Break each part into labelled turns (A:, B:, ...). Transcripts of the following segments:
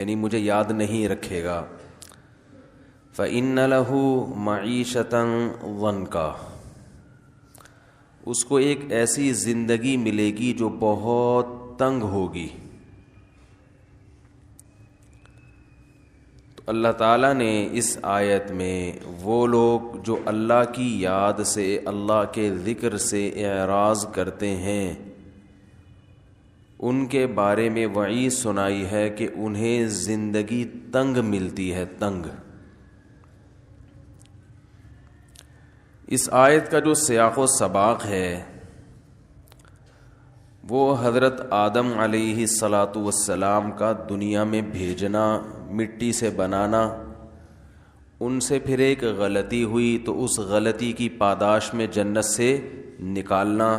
A: یعنی مجھے یاد نہیں رکھے گا. فَإِنَّ لَهُ مَعِيشَةً ضَنْكًا، اس کو ایک ایسی زندگی ملے گی جو بہت تنگ ہوگی. تو اللہ تعالیٰ نے اس آیت میں وہ لوگ جو اللہ کی یاد سے، اللہ کے ذکر سے اعراض کرتے ہیں، ان کے بارے میں وعید سنائی ہے کہ انہیں زندگی تنگ ملتی ہے، تنگ. اس آیت کا جو سیاق و سباق ہے وہ حضرت آدم علیہ السلام کا دنیا میں بھیجنا، مٹی سے بنانا، ان سے پھر ایک غلطی ہوئی تو اس غلطی کی پاداش میں جنت سے نکالنا،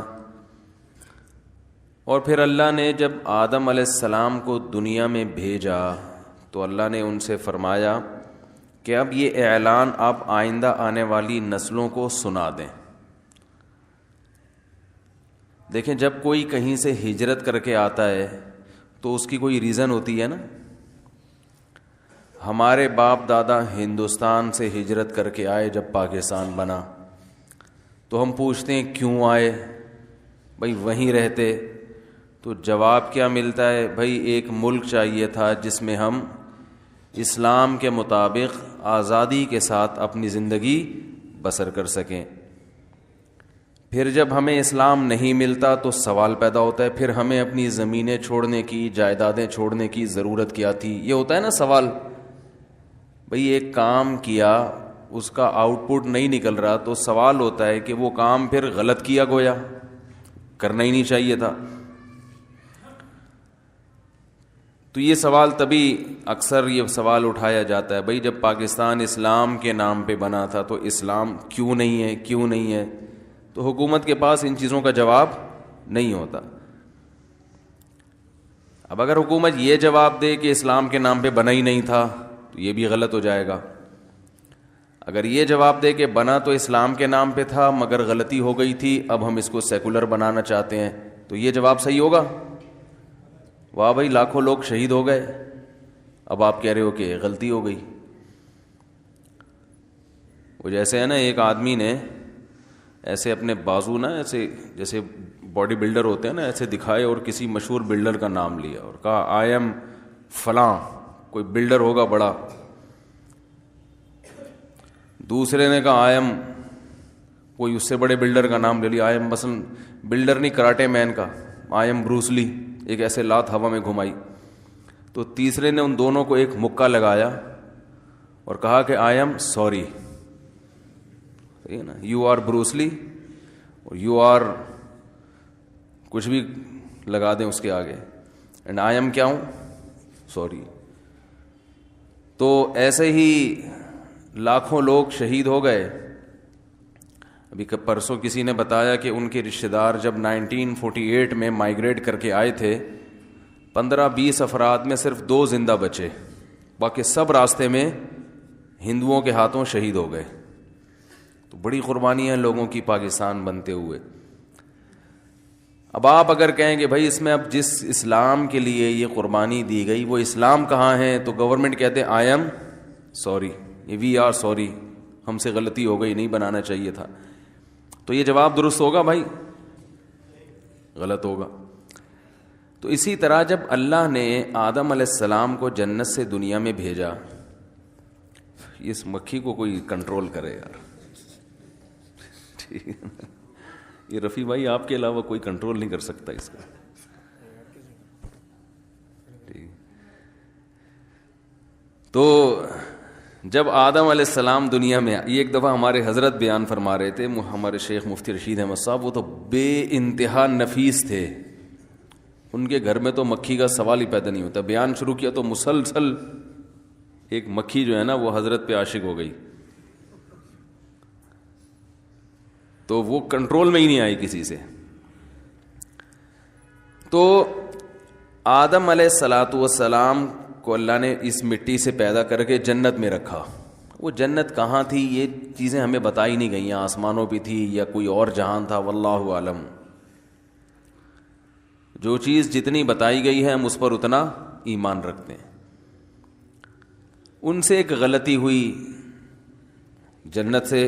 A: اور پھر اللہ نے جب آدم علیہ السلام کو دنیا میں بھیجا تو اللہ نے ان سے فرمایا کہ اب یہ اعلان آپ آئندہ آنے والی نسلوں کو سنا دیں. دیکھیں، جب کوئی کہیں سے ہجرت کر کے آتا ہے تو اس کی کوئی ریزن ہوتی ہے نا. ہمارے باپ دادا ہندوستان سے ہجرت کر کے آئے، جب پاکستان بنا تو ہم پوچھتے ہیں کیوں آئے بھائی، وہیں رہتے. تو جواب کیا ملتا ہے؟ بھائی ایک ملک چاہیے تھا جس میں ہم اسلام کے مطابق آزادی کے ساتھ اپنی زندگی بسر کر سکیں. پھر جب ہمیں اسلام نہیں ملتا تو سوال پیدا ہوتا ہے پھر ہمیں اپنی زمینیں چھوڑنے کی، جائیدادیں چھوڑنے کی ضرورت کیا تھی؟ یہ ہوتا ہے نا سوال. بھئی ایک کام کیا، اس کا آؤٹ پٹ نہیں نکل رہا تو سوال ہوتا ہے کہ وہ کام پھر غلط کیا، گویا کرنا ہی نہیں چاہیے تھا. تو یہ سوال تبھی اکثر یہ سوال اٹھایا جاتا ہے، بھئی جب پاکستان اسلام کے نام پہ بنا تھا تو اسلام کیوں نہیں ہے، کیوں نہیں ہے؟ تو حکومت کے پاس ان چیزوں کا جواب نہیں ہوتا. اب اگر حکومت یہ جواب دے کہ اسلام کے نام پہ بنا ہی نہیں تھا تو یہ بھی غلط ہو جائے گا. اگر یہ جواب دے کہ بنا تو اسلام کے نام پہ تھا مگر غلطی ہو گئی تھی، اب ہم اس کو سیکولر بنانا چاہتے ہیں، تو یہ جواب صحیح ہوگا. واہ بھائی، لاکھوں لوگ شہید ہو گئے، اب آپ کہہ رہے ہو کہ غلطی ہو گئی. وہ جیسے ہے نا، ایک آدمی نے ایسے اپنے بازو نا، ایسے جیسے باڈی بلڈر ہوتے ہیں نا، ایسے دکھائے اور کسی مشہور بلڈر کا نام لیا اور کہا آئی ایم فلاں، کوئی بلڈر ہوگا بڑا. دوسرے نے کہا آئی ایم، کوئی اس سے بڑے بلڈر کا نام لے لیا، آئی ایم مثلا بلڈر نہیں، کراٹے مین کا، آئی ایم بروس لی، ایک ایسے لات ہوا میں گھمائی. تو تیسرے نے ان دونوں کو ایک مکہ لگایا اور کہا کہ I am sorry. You are Bruce Lee اور یو آر کچھ بھی لگا دیں اس کے آگے، اینڈ آئی ایم کیا ہوں؟ سوری. تو ایسے ہی لاکھوں لوگ شہید ہو گئے. ابھی پرسوں کسی نے بتایا کہ ان کے رشتہ دار جب 1948 میں مائیگریٹ کر کے آئے تھے، 15-20 افراد میں صرف 2 زندہ بچے، باقی سب راستے میں ہندوؤں کے ہاتھوں شہید ہو گئے. تو بڑی قربانیاں لوگوں کی پاکستان بنتے ہوئے. اب آپ اگر کہیں کہ بھائی اس میں اب جس اسلام کے لیے یہ قربانی دی گئی وہ اسلام کہاں ہے، تو گورنمنٹ کہتے ہیں I am sorry, we are sorry, ہم سے غلطی ہو گئی، نہیں بنانا چاہیے تھا. تو یہ جواب درست ہوگا؟ بھائی غلط ہوگا. تو اسی طرح جب اللہ نے آدم علیہ السلام کو جنت سے دنیا میں بھیجا، اس مکھی کو کوئی کنٹرول کرے یار. یہ رفیع بھائی آپ کے علاوہ کوئی کنٹرول نہیں کر سکتا اس کا. تو جب آدم علیہ السلام دنیا میں، یہ ایک دفعہ ہمارے حضرت بیان فرما رہے تھے، ہمارے شیخ مفتی رشید احمد صاحب، وہ تو بے انتہا نفیس تھے. ان کے گھر میں تو مکھی کا سوال ہی پیدا نہیں ہوتا. بیان شروع کیا تو مسلسل ایک مکھی جو ہے نا وہ حضرت پہ عاشق ہو گئی، تو وہ کنٹرول میں ہی نہیں آئی کسی سے. تو آدم علیہ السلام کو اللہ نے اس مٹی سے پیدا کر کے جنت میں رکھا. وہ جنت کہاں تھی یہ چیزیں ہمیں بتائی نہیں گئیں، آسمانوں پہ تھی یا کوئی اور جہان تھا، واللہ عالم. جو چیز جتنی بتائی گئی ہے ہم اس پر اتنا ایمان رکھتے ہیں. ان سے ایک غلطی ہوئی جنت سے.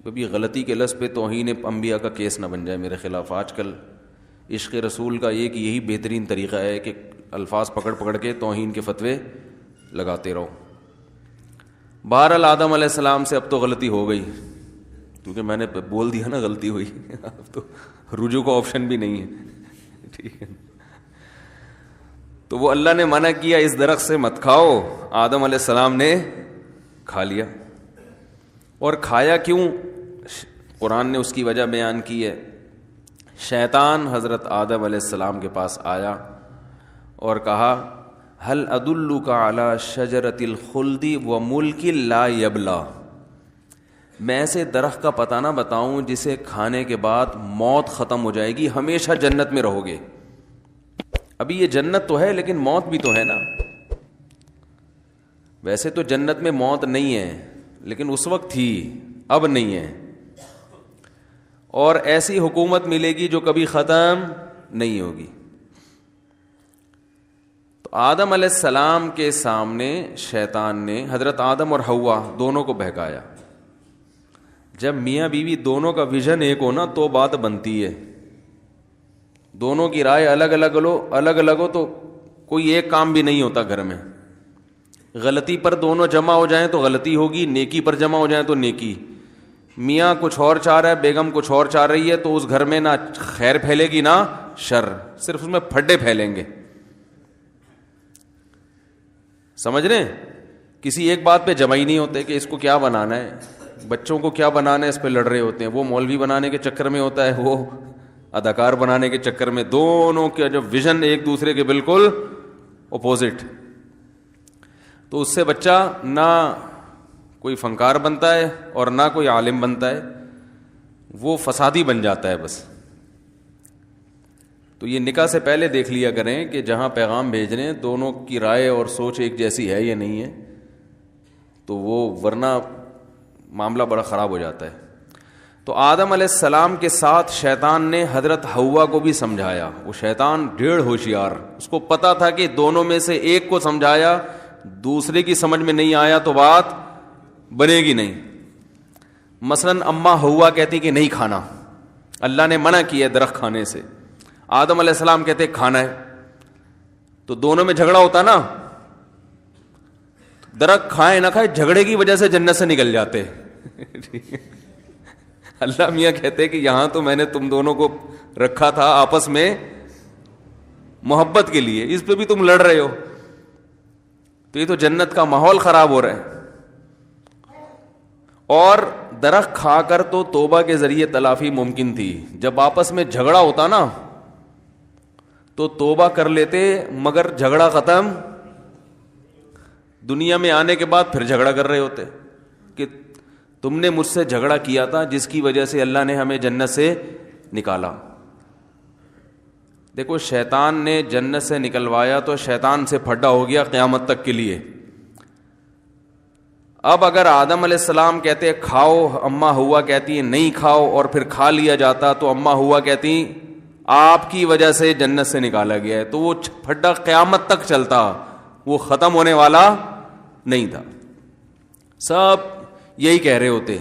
A: کبھی غلطی کے لفظ پہ توہین انبیاء کا کیس نہ بن جائے میرے خلاف. آج کل عشق رسول کا ایک یہی بہترین طریقہ ہے کہ الفاظ پکڑ پکڑ کے توہین کے فتوے لگاتے رہو. بہرحال آدم علیہ السلام سے اب تو غلطی ہو گئی, کیونکہ میں نے بول دیا نا غلطی ہوئی, اب تو رجوع کا آپشن بھی نہیں ہے. ٹھیک ہے, تو وہ اللہ نے منع کیا اس درخت سے مت کھاؤ, آدم علیہ السلام نے کھا لیا. اور کھایا کیوں؟ قرآن نے اس کی وجہ بیان کی ہے. شیطان حضرت آدم علیہ السلام کے پاس آیا اور کہا هل ادلک علی شجرۃ الخلد وملک لا یبلی, میں ایسے درخت کا پتہ نہ بتاؤں جسے کھانے کے بعد موت ختم ہو جائے گی, ہمیشہ جنت میں رہو گے. ابھی یہ جنت تو ہے لیکن موت بھی تو ہے نا. ویسے تو جنت میں موت نہیں ہے لیکن اس وقت تھی, اب نہیں ہے. اور ایسی حکومت ملے گی جو کبھی ختم نہیں ہوگی. تو آدم علیہ السلام کے سامنے شیطان نے حضرت آدم اور حوا دونوں کو بہکایا. جب میاں بیوی دونوں کا ویژن ایک ہو نا تو بات بنتی ہے. دونوں کی رائے الگ الگ ہو تو کوئی ایک کام بھی نہیں ہوتا گھر میں. غلطی پر دونوں جمع ہو جائیں تو غلطی ہوگی, نیکی پر جمع ہو جائیں تو نیکی. میاں کچھ اور چاہ رہا ہے, بیگم کچھ اور چاہ رہی ہے, تو اس گھر میں نہ خیر پھیلے گی نہ شر, صرف اس میں پھڈے پھیلیں گے. سمجھ رہے ہیں؟ کسی ایک بات پہ جمع ہی نہیں ہوتے کہ اس کو کیا بنانا ہے, بچوں کو کیا بنانا ہے, اس پہ لڑ رہے ہوتے ہیں. وہ مولوی بنانے کے چکر میں ہوتا ہے, وہ اداکار بنانے کے چکر میں. دونوں کے جو ویژن ایک دوسرے کے بالکل اپوزٹ. تو اس سے بچہ نہ کوئی فنکار بنتا ہے اور نہ کوئی عالم بنتا ہے, وہ فسادی بن جاتا ہے بس. تو یہ نکاح سے پہلے دیکھ لیا کریں کہ جہاں پیغام بھیج رہے ہیں دونوں کی رائے اور سوچ ایک جیسی ہے یا نہیں ہے, تو وہ ورنہ معاملہ بڑا خراب ہو جاتا ہے. تو آدم علیہ السلام کے ساتھ شیطان نے حضرت حوا کو بھی سمجھایا. وہ شیطان ڈیڑھ ہوشیار, اس کو پتا تھا کہ دونوں میں سے ایک کو سمجھایا, دوسرے کی سمجھ میں نہیں آیا تو بات بنے گی نہیں. مثلا اماں حوا کہتی کہ نہیں کھانا, اللہ نے منع کیا درخت کھانے سے. آدم علیہ السلام کہتے کھانا ہے, تو دونوں میں جھگڑا ہوتا نا. درخت کھائے نہ کھائے جھگڑے کی وجہ سے جنت سے نکل جاتے. اللہ میاں کہتے کہ یہاں تو میں نے تم دونوں کو رکھا تھا آپس میں محبت کے لیے, اس پہ بھی تم لڑ رہے ہو, تو یہ تو جنت کا ماحول خراب ہو رہا ہے. اور درخت کھا کر تو توبہ کے ذریعے تلافی ممکن تھی. جب آپس میں جھگڑا ہوتا نا تو توبہ کر لیتے, مگر جھگڑا ختم. دنیا میں آنے کے بعد پھر جھگڑا کر رہے ہوتے کہ تم نے مجھ سے جھگڑا کیا تھا جس کی وجہ سے اللہ نے ہمیں جنت سے نکالا. دیکھو شیطان نے جنت سے نکلوایا تو شیطان سے پھڈا ہو گیا قیامت تک کے لیے. اب اگر آدم علیہ السلام کہتے کھاؤ, اماں ہوا کہتی نہیں کھاؤ, اور پھر کھا لیا جاتا تو اماں ہوا کہتی آپ کی وجہ سے جنت سے نکالا گیا ہے, تو وہ پھڈا قیامت تک چلتا, وہ ختم ہونے والا نہیں تھا. سب یہی کہہ رہے ہوتے,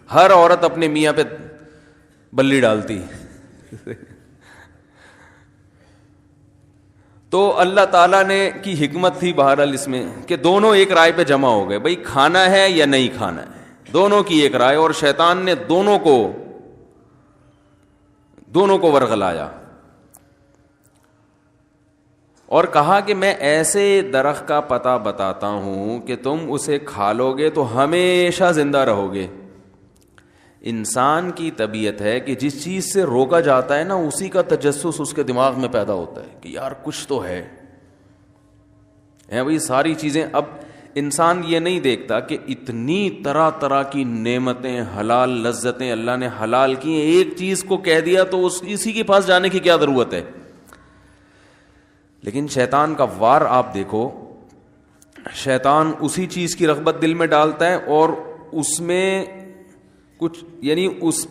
A: ہر عورت اپنے میاں پہ بلی ڈالتی. تو اللہ تعالیٰ نے کی حکمت تھی بہرحال اس میں کہ دونوں ایک رائے پہ جمع ہو گئے, بھائی کھانا ہے یا نہیں کھانا ہے, دونوں کی ایک رائے. اور شیطان نے دونوں کو ورغلایا اور کہا کہ میں ایسے درخت کا پتہ بتاتا ہوں کہ تم اسے کھا لو گے تو ہمیشہ زندہ رہو گے. انسان کی طبیعت ہے کہ جس چیز سے روکا جاتا ہے نا اسی کا تجسس اس کے دماغ میں پیدا ہوتا ہے کہ یار کچھ تو ہے بھائی ساری چیزیں. اب انسان یہ نہیں دیکھتا کہ اتنی طرح طرح کی نعمتیں, حلال لذتیں اللہ نے حلال کی, ایک چیز کو کہہ دیا تو اسی کے پاس جانے کی کیا ضرورت ہے. لیکن شیطان کا وار آپ دیکھو, شیطان اسی چیز کی رغبت دل میں ڈالتا ہے اور اس میں کچھ یعنی اس